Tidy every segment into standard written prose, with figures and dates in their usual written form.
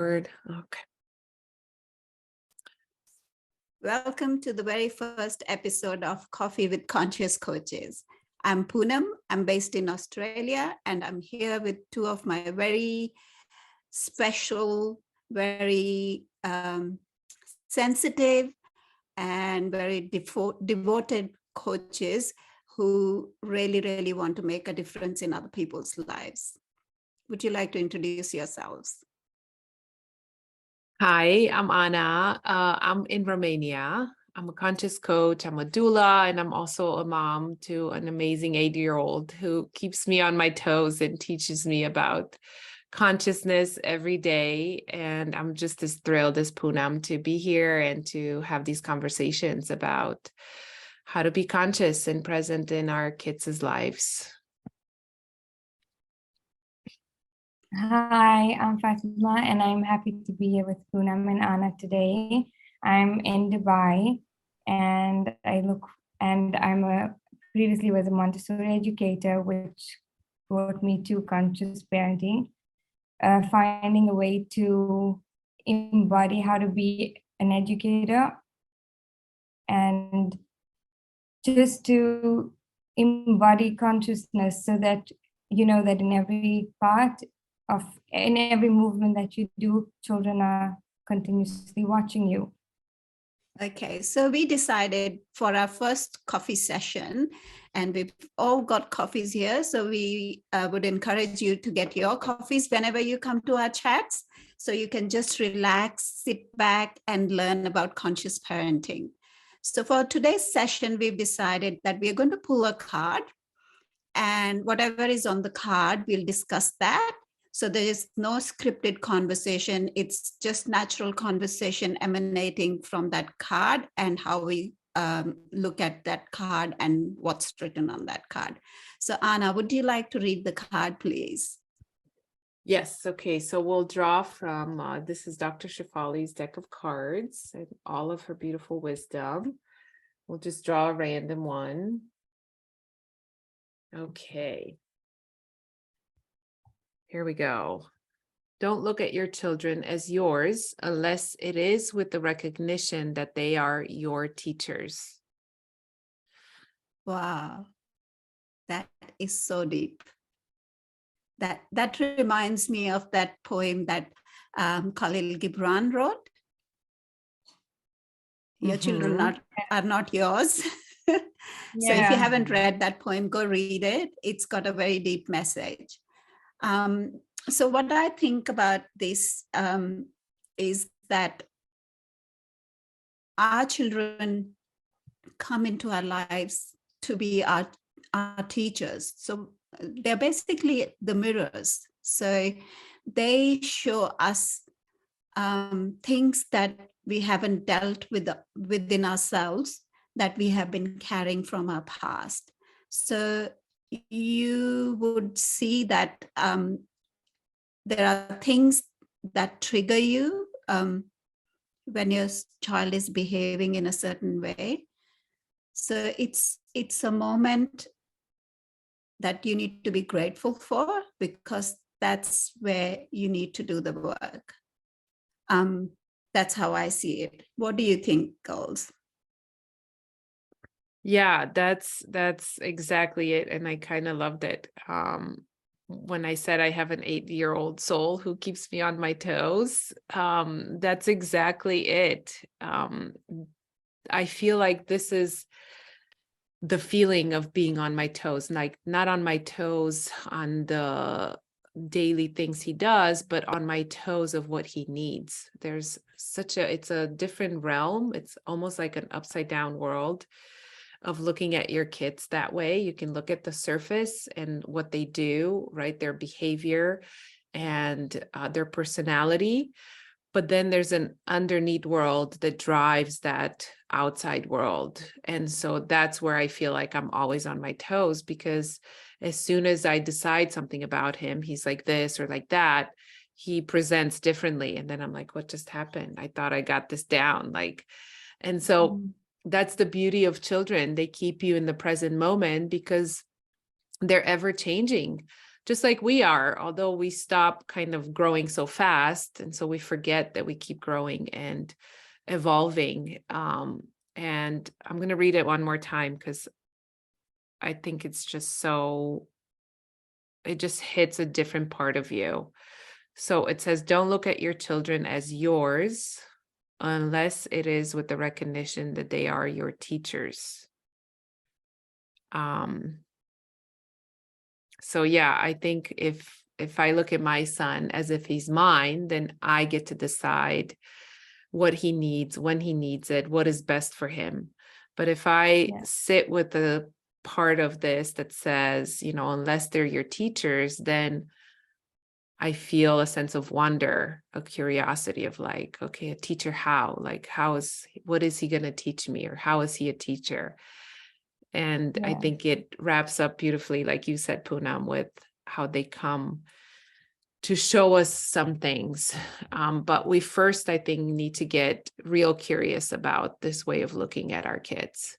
Okay. Welcome to the very first episode of Coffee with Conscious Coaches. I'm Poonam. I'm based in Australia, and I'm here with two of my very special, very sensitive, and very devoted coaches who really, really want to make a difference in other people's lives. Would you like to introduce yourselves? Hi, I'm Anna. I'm in Romania. I'm a conscious coach. I'm a doula, and I'm also a mom to an amazing 8-year-old who keeps me on my toes and teaches me about consciousness every day. And I'm just as thrilled as Poonam to be here and to have these conversations about how to be conscious and present in our kids' lives. Hi, I'm Fatima, and I'm happy to be here with Poonam and Anna today. I'm in Dubai, and I'm previously was a Montessori educator, which brought me to conscious parenting, finding a way to embody how to be an educator, and just to embody consciousness so that you know that in every movement that you do, children are continuously watching you. Okay, so we decided for our first coffee session, and we've all got coffees here. So we would encourage you to get your coffees whenever you come to our chats. So you can just relax, sit back, and learn about conscious parenting. So for today's session, we've decided that we're going to pull a card, and whatever is on the card, we'll discuss that. So there is no scripted conversation. It's just natural conversation emanating from that card and how we look at that card and what's written on that card. So Anna, would you like to read the card, please? Yes. Okay. So we'll draw from, this is Dr. Shefali's deck of cards and all of her beautiful wisdom. We'll just draw a random one. Okay. Here we go. Don't look at your children as yours unless it is with the recognition that they are your teachers. Wow, that is so deep. That reminds me of that poem that Khalil Gibran wrote. Your children are not yours. So if you haven't read that poem, go read it. It's got a very deep message. So what I think about this is that our children come into our lives to be our teachers. So they're basically the mirrors. So they show us things that we haven't dealt with within ourselves, that we have been carrying from our past. So you would see that there are things that trigger you when your child is behaving in a certain way. So it's a moment that you need to be grateful for, because that's where you need to do the work. That's how I see it. What do you think, girls? Yeah, that's exactly it. And I kind of loved it. When I said I have an 8-year-old soul who keeps me on my toes, that's exactly it. I feel like this is the feeling of being on my toes, like not on my toes on the daily things he does, but on my toes of what he needs. There's it's a different realm. It's almost like an upside down world of looking at your kids that way. You can look at the surface and what they do, right? Their behavior and their personality. But then there's an underneath world that drives that outside world. And so that's where I feel like I'm always on my toes, because as soon as I decide something about him, he's like this or like that, he presents differently. And then I'm like, what just happened? I thought I got this down. And so that's the beauty of children. They keep you in the present moment because they're ever changing. just like we are, although we stop kind of growing so fast. And so we forget that we keep growing and evolving. And I'm going to read it one more time because I think it's just so, it just hits a different part of you. So it says, don't look at your children as yours unless it is with the recognition that they are your teachers. So yeah, I think if I look at my son as if he's mine, then I get to decide what he needs, when he needs it, what is best for him. But if I sit with the part of this that says, you know, unless they're your teachers, then I feel a sense of wonder, a curiosity of like, okay, a teacher, how? Like, what is he going to teach me? Or how is he a teacher? And I think it wraps up beautifully, like you said, Poonam, with how they come to show us some things. But we first, I think, need to get real curious about this way of looking at our kids.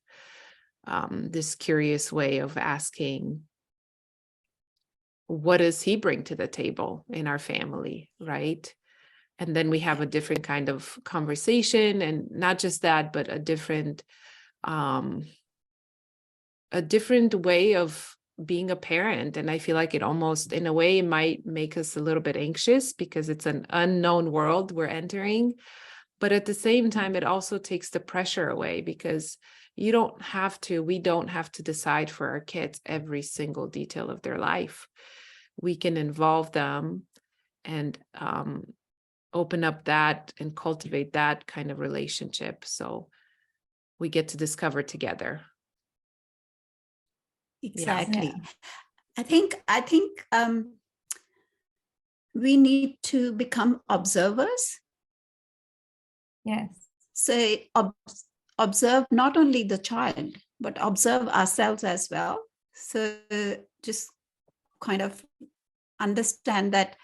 This curious way of asking, what does he bring to the table in our family, right? And then we have a different kind of conversation, and not just that, but a different way of being a parent. And I feel like it almost, in a way, might make us a little bit anxious because it's an unknown world we're entering. But at the same time, it also takes the pressure away because we don't have to decide for our kids every single detail of their life. We can involve them and open up that and cultivate that kind of relationship. So we get to discover together. Exactly. I think we need to become observers. Yes. So observe not only the child, but observe ourselves as well. So just kind of understand that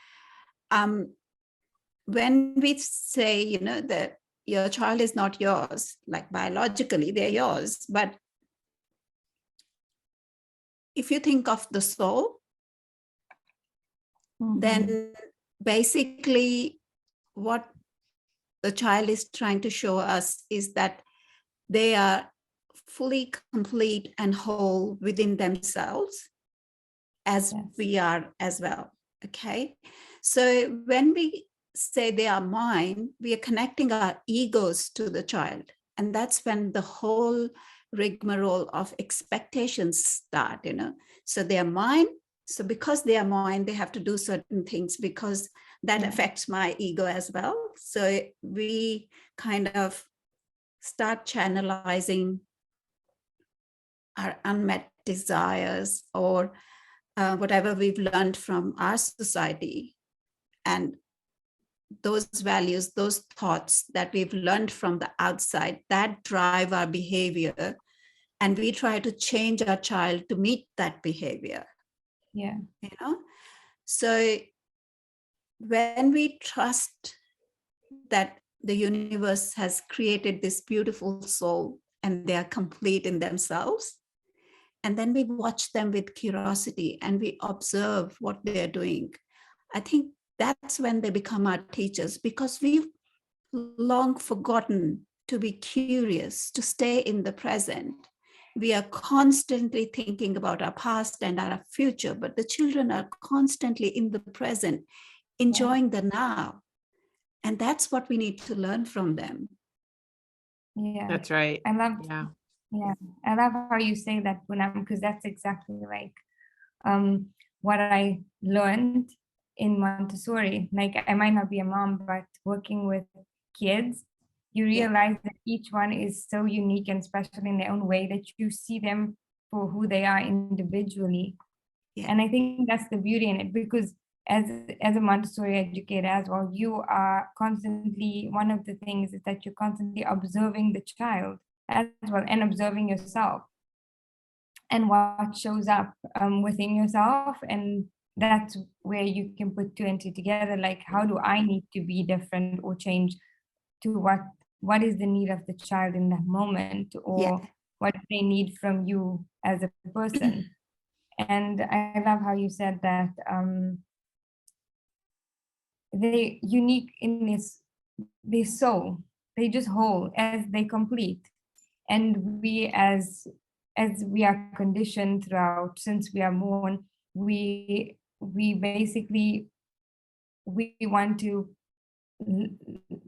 when we say, you know, that your child is not yours, like biologically they're yours, but if you think of the soul, then basically what the child is trying to show us is that they are fully complete and whole within themselves, as we are as well. Okay. So when we say they are mine, we are connecting our egos to the child. And that's when the whole rigmarole of expectations start, you know. So they are mine. So because they are mine, they have to do certain things because that affects my ego as well. So we kind of start channelizing our unmet desires or whatever we've learned from our society, and those values, those thoughts that we've learned from the outside, that drive our behavior, and we try to change our child to meet that behavior. You know, so when we trust that the universe has created this beautiful soul and they are complete in themselves, and then we watch them with curiosity and we observe what they're doing, I think that's when they become our teachers, because we've long forgotten to be curious, to stay in the present. We are constantly thinking about our past and our future, but the children are constantly in the present, enjoying the now. And that's what we need to learn from them. Yeah, that's right. I love I love how you say that, Poonam, because that's exactly like what I learned in Montessori. Like, I might not be a mom, but working with kids, you realize that each one is so unique and special in their own way that you see them for who they are individually. And I think that's the beauty in it, because as a Montessori educator as well, you are constantly, one of the things is that you're constantly observing the child as well and observing yourself and what shows up within yourself. And that's where you can put two and two together. Like, how do I need to be different or change to what is the need of the child in that moment, or what do they need from you as a person? And I love how you said that they unique in this, they soul, they just whole as they complete. And we as we are conditioned throughout since we are born, we basically we want to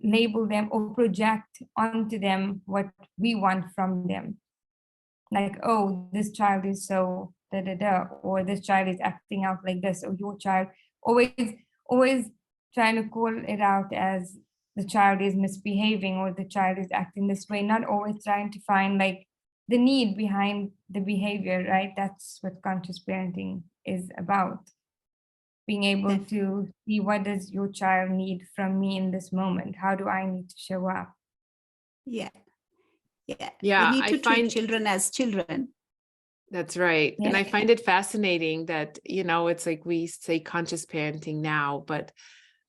label them or project onto them what we want from them, like, oh, this child is so da da da, or this child is acting out like this, or your child, always trying to call it out as the child is misbehaving or the child is acting this way, not always trying to find like the need behind the behavior, right? That's what conscious parenting is about. Being able to see, what does your child need from me in this moment? How do I need to show up? Yeah. We Yeah, need I to treat find children as children. that's right. And I Yeah. find it fascinating that, it's like we say conscious parenting now, but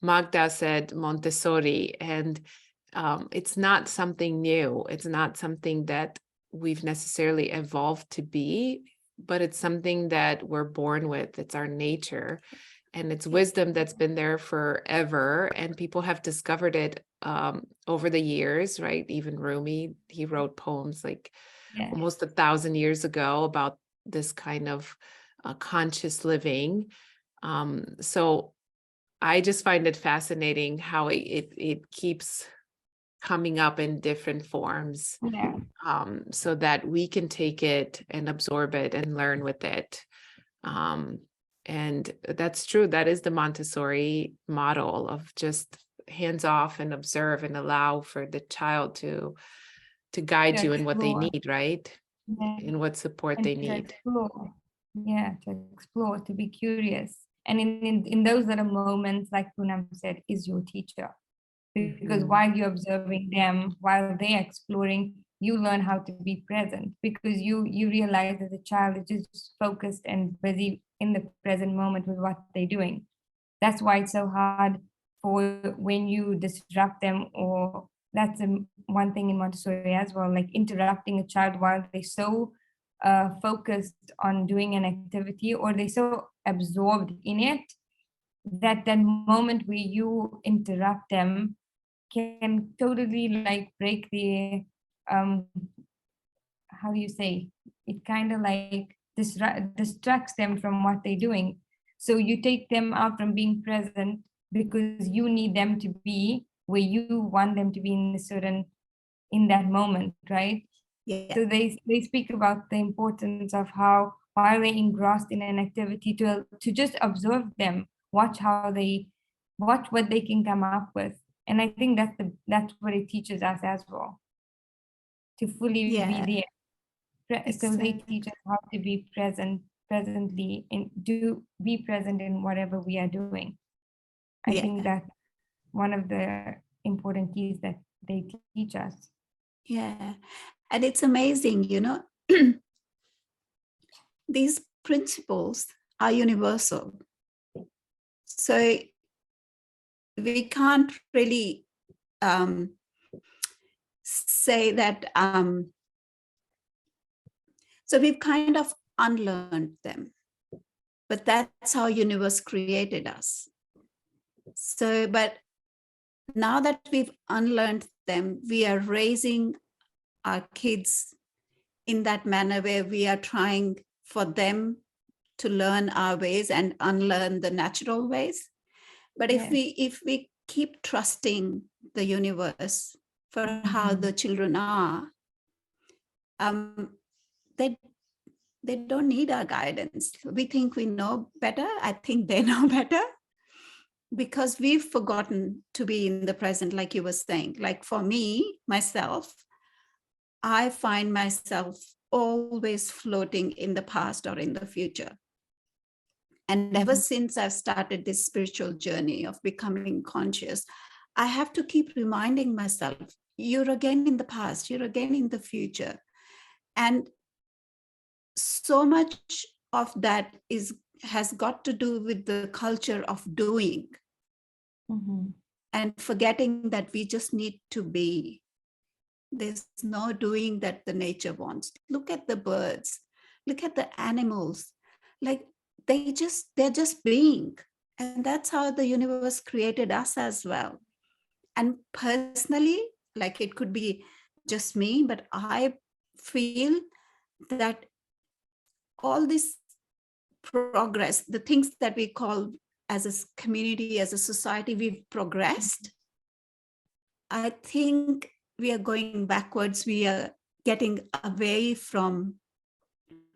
Magda said Montessori, and it's not something new. It's not something that we've necessarily evolved to be, but it's something that we're born with. It's our nature, and it's wisdom that's been there forever. And people have discovered it over the years, right? Even Rumi, he wrote poems like Yeah. almost 1,000 years ago about this kind of conscious living. So I just find it fascinating how it keeps coming up in different forms, Yeah. so that we can take it and absorb it and learn with it. And that's true. That is the Montessori model of just hands off and observe and allow for the child to guide you in what they Explore. need, right? Yeah. In what support And they to need. explore. Yeah, to explore, to be curious. And in those little moments, like Poonam said, is your teacher. Because Mhm. while you're observing them, while they're exploring, you learn how to be present, because you realize that the child is just focused and busy in the present moment with what they're doing. That's why it's so hard for when you disrupt them, or that's one thing in Montessori as well, like interrupting a child while they're so focused on doing an activity, or they're so absorbed in it, that moment where you interrupt them can totally like break the um how do you say, it kind of like distracts them from what they're doing. So you take them out from being present because you need them to be where you want them to be in a certain, in that moment, right? Yeah. So they speak about the importance of how while they're engrossed in an activity, to just observe them, watch how they, watch what they can come up with. And I think that's what it teaches us as well, to fully be Yeah. there. So they Exactly. teach us how to be presently, and do be present in whatever we are doing. I Yeah. think that's one of the important keys that they teach us. Yeah. And it's amazing, these principles are universal. So we can't really say that. So we've kind of unlearned them, but that's how universe created us. So, but now that we've unlearned them, we are raising our kids in that manner where we are trying for them to learn our ways and unlearn the natural ways. But Yeah. if we keep trusting the universe for how the children are, they they don't need our guidance. We think we know better. I think they know better, because we've forgotten to be in the present, like you were saying. Like for me, myself, I find myself always floating in the past or in the future. And ever since I've started this spiritual journey of becoming conscious, I have to keep reminding myself, you're again in the past, you're again in the future. And so much of that has got to do with the culture of doing, and forgetting that we just need to be. There's no doing that the nature wants. Look at the birds, look at the animals. like they're just being. And that's how the universe created us as well. And personally, like it could be just me, but I feel that all this progress, the things that we call as a community, as a society, we've progressed. I think we are going backwards. We are getting away from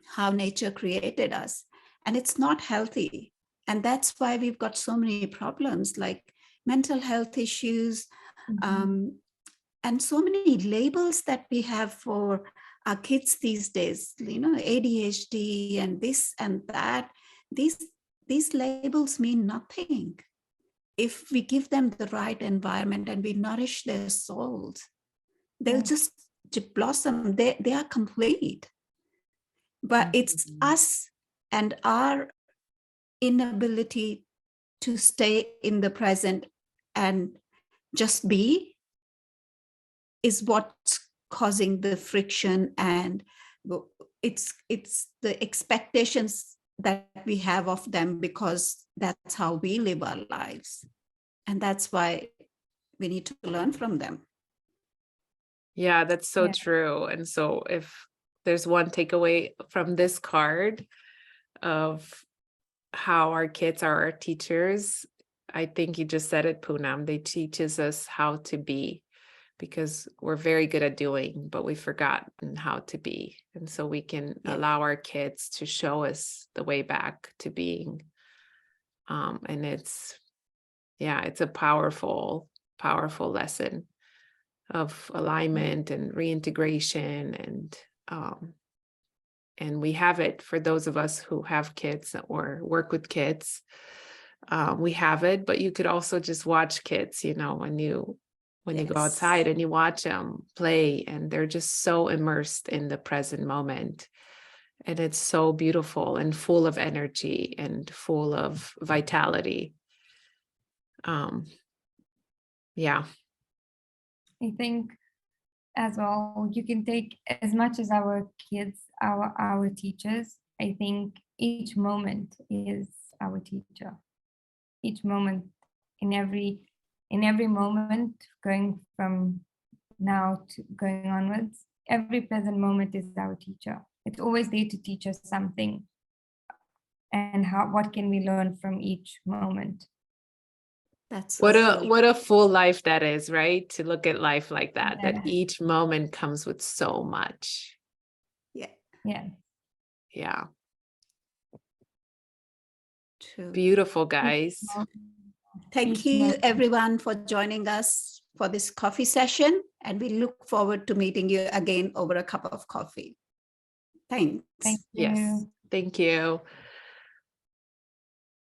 how nature created us. And it's not healthy. And that's why we've got so many problems like mental health issues, and so many labels that we have for our kids these days, ADHD and this and that. These labels mean nothing. If we give them the right environment and we nourish their souls, they'll just blossom. They are complete. But it's us and our inability to stay in the present and just be is what's causing the friction, and it's the expectations that we have of them, because that's how we live our lives, and that's why we need to learn from them. Yeah, that's so true. And so if there's one takeaway from this card of how our kids are our teachers, I think you just said it, Poonam. They teaches us how to be, because we're very good at doing, but we've forgotten how to be. And so we can allow our kids to show us the way back to being. And it's a powerful, powerful lesson of alignment and reintegration. And we have it for those of us who have kids or work with kids. We have it, but you could also just watch kids, when you go outside and you watch them play, and they're just so immersed in the present moment. And it's so beautiful and full of energy and full of vitality. I think as well, you can take as much as our kids, our teachers. I think each moment is our teacher. Each moment, in every moment, going from now to going onwards, every present moment is our teacher. It's always there to teach us something. And what can we learn from each moment? That's what a full life that is, right? To look at life like that, that each moment comes with so much. Yeah. True. Beautiful, guys. Thank you everyone for joining us for this coffee session, and we look forward to meeting you again over a cup of coffee. Thanks. Thank you. Yes, thank you.